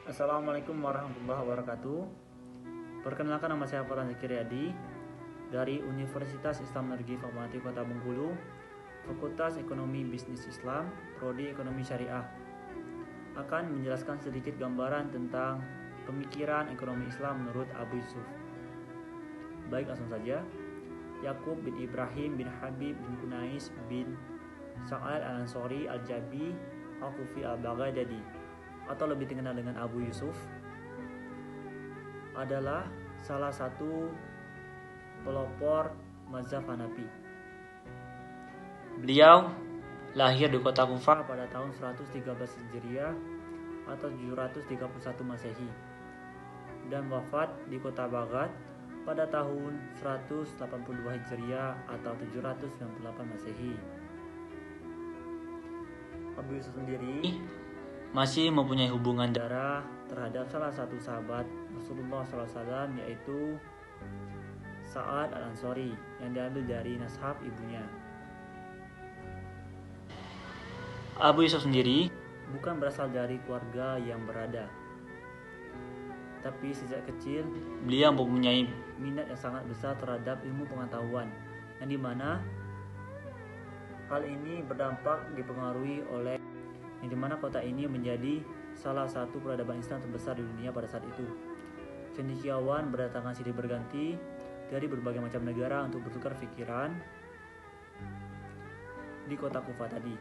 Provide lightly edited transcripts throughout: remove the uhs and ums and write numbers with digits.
Assalamualaikum warahmatullahi wabarakatuh. Perkenalkan, nama saya Farhan Zakiriadi dari Universitas Islam Negeri Fatmawati Kota Bengkulu, Fakultas Ekonomi Bisnis Islam, Prodi Ekonomi Syariah. Akan menjelaskan sedikit gambaran tentang pemikiran ekonomi Islam menurut Abu Yusuf. Baik, langsung saja. Yakub bin Ibrahim bin Habib bin Kunais bin Sa'ad al-Ansori al-Jabi al-Kufi al-Baghdadi, atau lebih dikenal dengan Abu Yusuf, adalah salah satu pelopor mazhab Hanafi. Beliau lahir di kota Kufah pada tahun 113 Hijriah atau 731 Masehi dan wafat di kota Baghdad pada tahun 182 Hijriah atau 798 Masehi. Abu Yusuf sendiri masih mempunyai hubungan darah terhadap salah satu sahabat Rasulullah SAW, yaitu Sa'ad al-Ansori, yang diambil dari nashab ibunya. Abu Yusuf sendiri bukan berasal dari keluarga yang berada, tapi sejak kecil beliau mempunyai minat yang sangat besar terhadap ilmu pengetahuan, yang dimana hal ini berdampak dipengaruhi oleh yang dimana kota ini menjadi salah satu peradaban Islam terbesar di dunia pada saat itu. Cendekiawan berdatangan silih berganti dari berbagai macam negara untuk bertukar pikiran di kota Kufah tadi.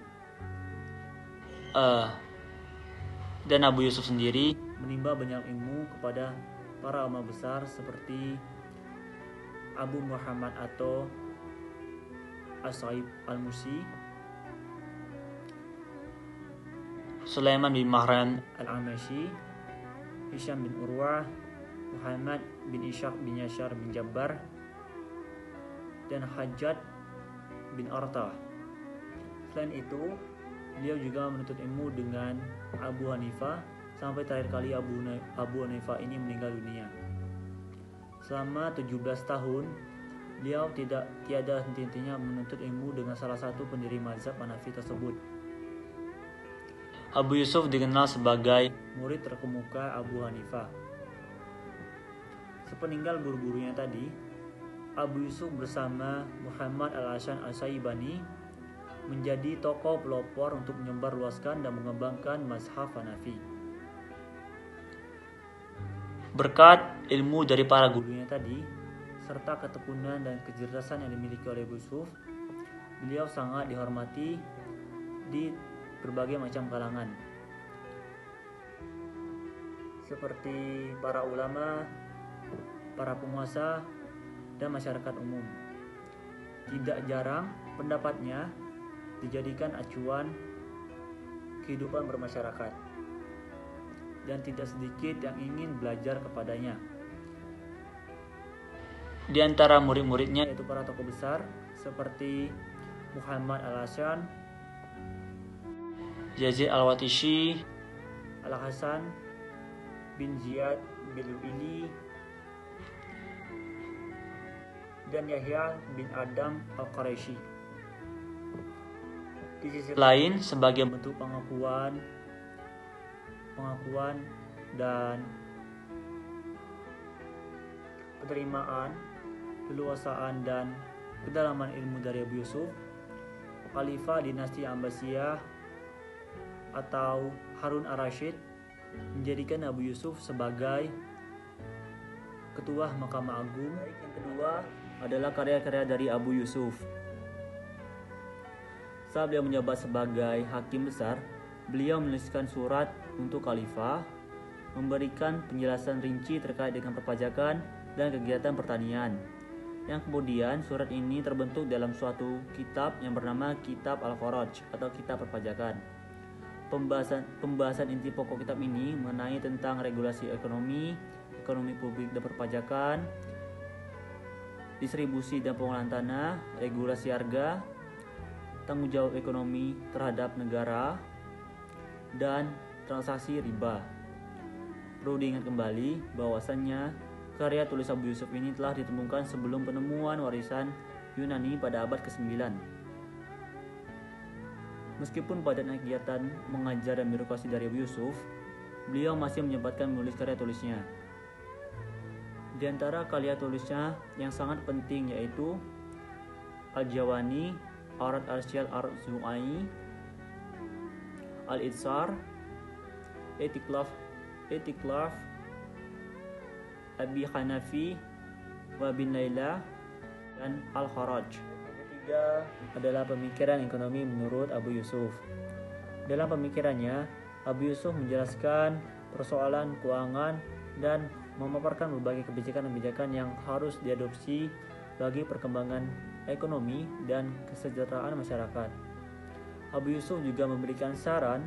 Dan Abu Yusuf sendiri menimba banyak ilmu kepada para ulama besar seperti Abu Muhammad atau As-Sa'ib al-Musi, Sulaiman bin Mahran al-Amashi, Hisham bin Urwah, Muhammad bin Ishaq bin Yashar bin Jabbar, dan Hajjaj bin Arta. Selain itu, beliau juga menuntut ilmu dengan Abu Hanifah sampai terakhir kali Abu Hanifah ini meninggal dunia. Selama 17 tahun, beliau tiada henti-hentinya menuntut ilmu dengan salah satu pendiri mazhab Hanafi tersebut. Abu Yusuf dikenal sebagai murid terkemuka Abu Hanifah. Sepeninggal guru-gurunya tadi, Abu Yusuf bersama Muhammad al-Hasan al-Syaibani menjadi tokoh pelopor untuk menyebarluaskan dan mengembangkan mazhab Hanafi. Berkat ilmu dari para gurunya tadi, serta ketekunan dan kecerdasan yang dimiliki oleh Abu Yusuf, beliau sangat dihormati di berbagai macam kalangan, seperti para ulama, para penguasa, dan masyarakat umum. Tidak jarang pendapatnya dijadikan acuan kehidupan bermasyarakat, dan tidak sedikit yang ingin belajar kepadanya. Di antara murid-muridnya yaitu para tokoh besar seperti Muhammad al-Hasan, Yazid al-Watishi, Al-Hasan bin Ziyad bin Lu'ili, dan Yahya bin Adam al-Quraisy. Di sisi lain, sebagai bentuk pengakuan dan penerimaan, keluasaan dan kedalaman ilmu dari Abu Yusuf, Khalifah dinasti Abbasiyah atau Harun ar-Rasyid menjadikan Abu Yusuf sebagai ketua Mahkamah Agung. Yang kedua adalah karya-karya dari Abu Yusuf. Saat beliau menjabat sebagai hakim besar, beliau menuliskan surat untuk khalifah, memberikan penjelasan rinci terkait dengan perpajakan dan kegiatan pertanian. Yang kemudian surat ini terbentuk dalam suatu kitab yang bernama Kitab Al-Kharaj atau Kitab Perpajakan. Pembahasan inti pokok kitab ini mengenai tentang regulasi ekonomi publik dan perpajakan, distribusi dan pengolahan tanah, regulasi harga, tanggung jawab ekonomi terhadap negara, dan transaksi riba. Perlu diingat kembali bahwasannya karya tulis Abu Yusuf ini telah ditemukan sebelum penemuan warisan Yunani pada abad ke-9. Meskipun padatnya kegiatan mengajar dan birokrasi dari Abu Yusuf, beliau masih menyempatkan menulis karya tulisnya. Di antara karya tulisnya yang sangat penting yaitu Al-Jawani, Arad Arsyad Ar-Zu'ai, Al-Idsar, Etiklaf, Abi Hanafi, wa bin Laila, dan Al-Kharaj. Ketiga adalah pemikiran ekonomi menurut Abu Yusuf. Dalam pemikirannya, Abu Yusuf menjelaskan persoalan keuangan dan memaparkan berbagai kebijakan-kebijakan yang harus diadopsi bagi perkembangan ekonomi dan kesejahteraan masyarakat. Abu Yusuf juga memberikan saran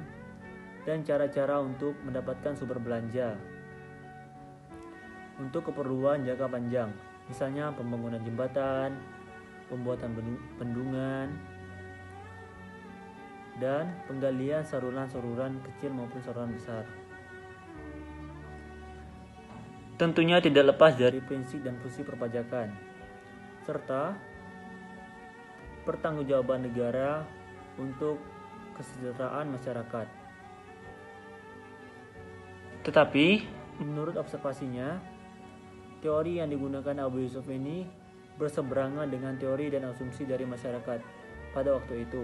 dan cara-cara untuk mendapatkan sumber belanja untuk keperluan jangka panjang, misalnya pembangunan jembatan, pembuatan bendungan, dan penggalian saluran-saluran kecil maupun saluran besar. Tentunya tidak lepas dari prinsip dan fungsi perpajakan, serta pertanggungjawaban negara untuk kesejahteraan masyarakat. Tetapi, menurut observasinya, teori yang digunakan Abu Yusuf ini berseberangan dengan teori dan asumsi dari masyarakat pada waktu itu,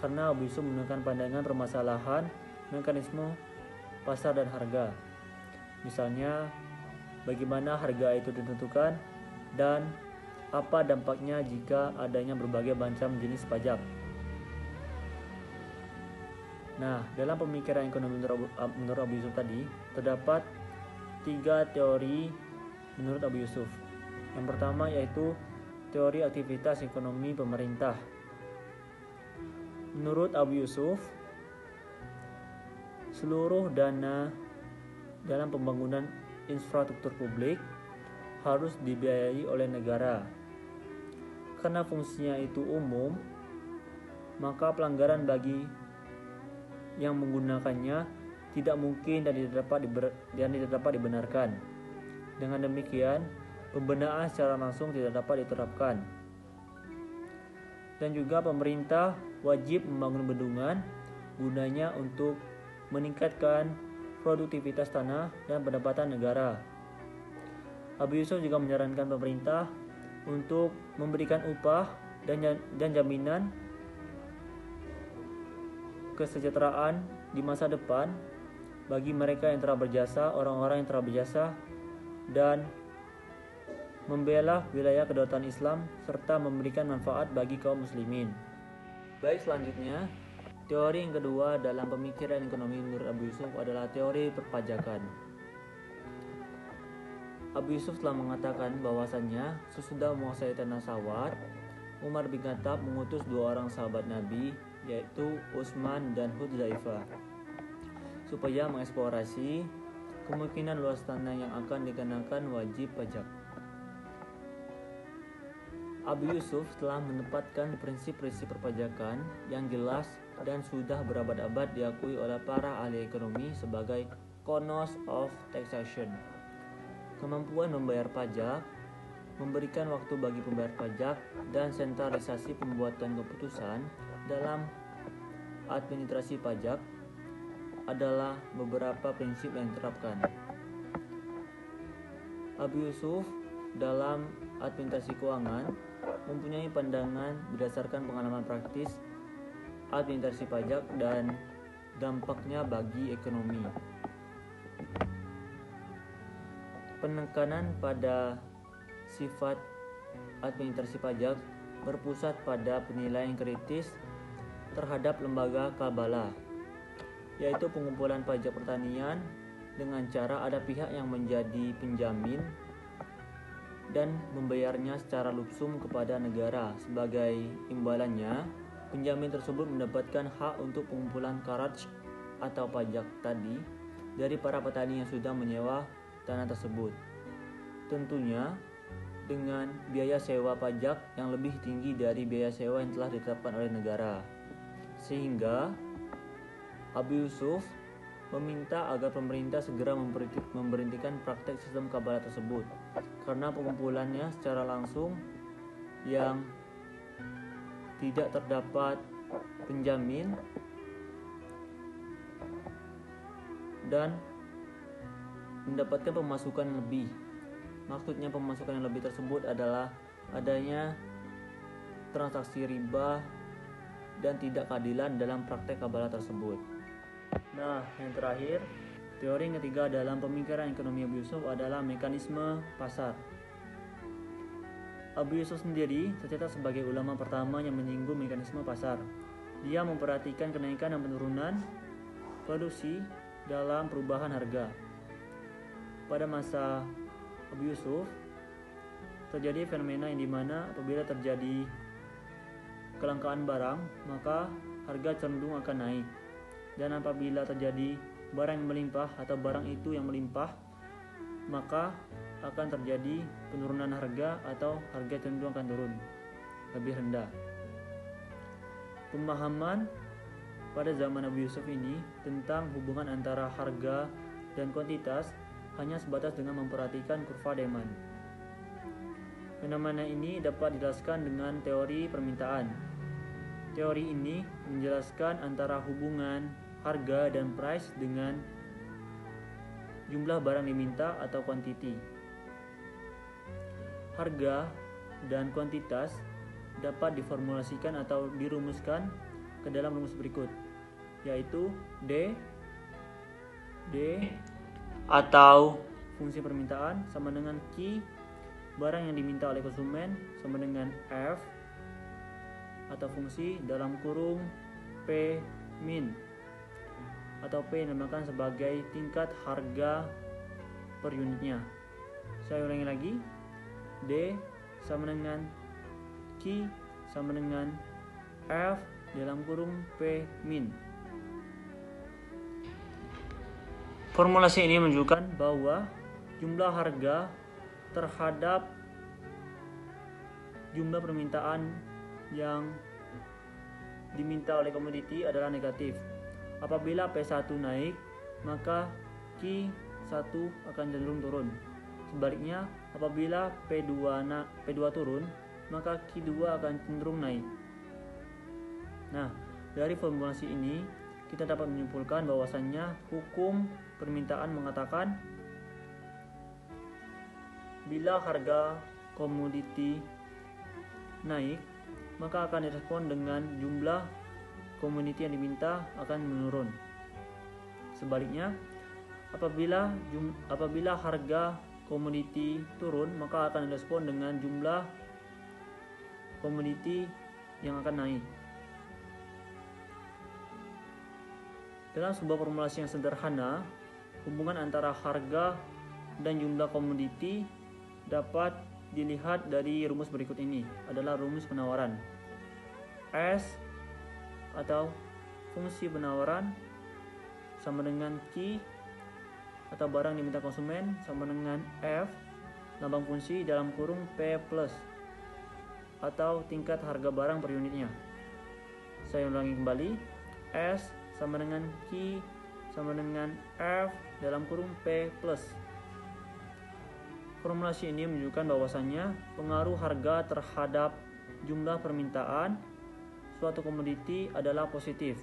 karena Abu Yusuf menggunakan pandangan permasalahan mekanisme pasar dan harga. Misalnya, bagaimana harga itu ditentukan dan apa dampaknya jika adanya berbagai macam jenis pajak. Nah, dalam pemikiran ekonomi menurut Abu Yusuf tadi, terdapat 3 teori menurut Abu Yusuf. Yang pertama yaitu teori aktivitas ekonomi pemerintah. Menurut Abu Yusuf, seluruh dana dalam pembangunan infrastruktur publik harus dibiayai oleh negara. Karena fungsinya itu umum, maka pelanggaran bagi yang menggunakannya tidak mungkin dan tidak dapat dibenarkan. Dengan demikian, pembenahan secara langsung tidak dapat diterapkan. Dan juga pemerintah wajib membangun bendungan gunanya untuk meningkatkan produktivitas tanah dan pendapatan negara. Abu Yusuf juga menyarankan pemerintah untuk memberikan upah dan jaminan kesejahteraan di masa depan bagi mereka yang telah berjasa, orang-orang yang telah berjasa, dan membela wilayah kedaulatan Islam serta memberikan manfaat bagi kaum muslimin. Baik, selanjutnya, teori yang kedua dalam pemikiran ekonomi menurut Abu Yusuf adalah teori perpajakan. Abu Yusuf telah mengatakan bahwasannya sesudah menguasai tanah Sawat, Umar bin Khattab mengutus 2 orang sahabat Nabi, yaitu Utsman dan Hudzaifah, supaya mengeksplorasi kemungkinan luas tanah yang akan dikenakan wajib pajak. Abu Yusuf telah menempatkan prinsip-prinsip perpajakan yang jelas dan sudah berabad-abad diakui oleh para ahli ekonomi sebagai cornerstone of taxation. Kemampuan membayar pajak, memberikan waktu bagi pembayar pajak, dan sentralisasi pembuatan keputusan dalam administrasi pajak adalah beberapa prinsip yang diterapkan. Abu Yusuf dalam administrasi keuangan mempunyai pandangan berdasarkan pengalaman praktis administrasi pajak dan dampaknya bagi ekonomi. Penekanan pada sifat administrasi pajak berpusat pada penilaian kritis terhadap lembaga Kabala, yaitu pengumpulan pajak pertanian dengan cara ada pihak yang menjadi penjamin dan membayarnya secara lumsum kepada negara. Sebagai imbalannya, penjamin tersebut mendapatkan hak untuk pengumpulan kharaj atau pajak tadi dari para petani yang sudah menyewa tanah tersebut. Tentunya dengan biaya sewa pajak yang lebih tinggi dari biaya sewa yang telah ditetapkan oleh negara. Sehingga Abu Yusuf meminta agar pemerintah segera memberhentikan praktek sistem Kabala tersebut, karena pengumpulannya secara langsung yang tidak terdapat penjamin dan mendapatkan pemasukan lebih. Maksudnya pemasukan yang lebih tersebut adalah adanya transaksi riba dan tidak keadilan dalam praktek kabalah tersebut. Nah, yang terakhir, teori yang ketiga dalam pemikiran ekonomi Abu Yusuf adalah mekanisme pasar. Abu Yusuf sendiri tercatat sebagai ulama pertama yang menyinggung mekanisme pasar. Dia memperhatikan kenaikan dan penurunan produksi dalam perubahan harga. Pada masa Abu Yusuf terjadi fenomena yang dimana apabila terjadi kelangkaan barang, maka harga cenderung akan naik. Dan apabila terjadi barang yang melimpah atau barang itu yang melimpah, maka akan terjadi penurunan harga atau harga cenderung akan turun lebih rendah. Pemahaman pada zaman Abu Yusuf ini tentang hubungan antara harga dan kuantitas hanya sebatas dengan memperhatikan kurva demand. Fenomena ini dapat dijelaskan dengan teori permintaan. Teori ini menjelaskan antara hubungan harga dan price dengan jumlah barang diminta atau quantity. Harga dan kuantitas dapat diformulasikan atau dirumuskan ke dalam rumus berikut, yaitu D atau fungsi permintaan sama dengan Q, barang yang diminta oleh konsumen, sama dengan F atau fungsi dalam kurung P min atau P yang dinamakan sebagai tingkat harga per unitnya. Saya ulangi lagi, D sama dengan Q sama dengan F dalam kurung P min. Formulasi ini menunjukkan bahwa jumlah harga terhadap jumlah permintaan yang diminta oleh komoditi adalah negatif. Apabila P1 naik, maka Q1 akan cenderung turun. Sebaliknya, apabila P2 turun, maka Q2 akan cenderung naik. Nah, dari formulasi ini kita dapat menyimpulkan bahwasannya hukum permintaan mengatakan bila harga komoditi naik, maka akan direspon dengan jumlah komoditi yang diminta akan menurun. Sebaliknya, apabila harga komoditi turun, maka akan direspon dengan jumlah komoditi yang akan naik. Dalam sebuah formulasi yang sederhana, hubungan antara harga dan jumlah komoditi dapat dilihat dari rumus berikut ini, adalah rumus penawaran. S atau fungsi penawaran sama dengan Q atau barang diminta konsumen sama dengan F lambang fungsi dalam kurung P plus atau tingkat harga barang per unitnya. Saya ulangi kembali, S sama dengan Q sama dengan F dalam kurung P plus. Formulasi ini menunjukkan bahwasannya pengaruh harga terhadap jumlah permintaan suatu komoditi adalah positif.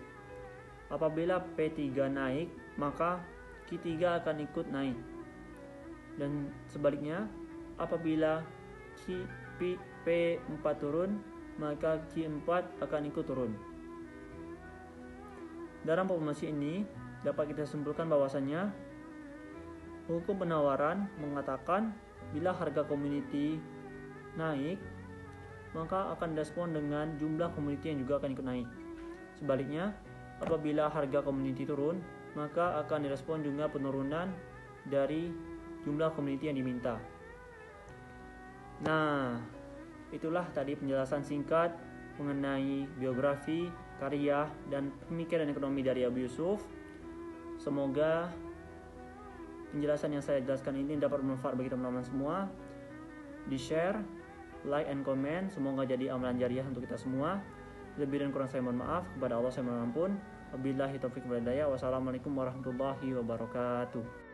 Apabila P3 naik, maka Q3 akan ikut naik. Dan sebaliknya, apabila P4 turun, maka Q4 akan ikut turun. Dalam formulasi ini dapat kita simpulkan bahwasannya hukum penawaran mengatakan bila harga komoditi naik, maka akan direspon dengan jumlah komoditi yang juga akan ikut naik. Sebaliknya, apabila harga komoditi turun, maka akan direspon juga penurunan dari jumlah komoditi yang diminta. Nah, itulah tadi penjelasan singkat mengenai biografi, karya, dan pemikiran ekonomi dari Abu Yusuf. Semoga penjelasan yang saya jelaskan ini dapat bermanfaat bagi teman-teman semua. Di-share, like, and comment. Semoga jadi amalan jariah untuk kita semua. Lebih dan kurang saya mohon maaf. Kepada Allah saya mohon ampun. Wabillahi taufiq wal hidayah. Wassalamualaikum warahmatullahi wabarakatuh.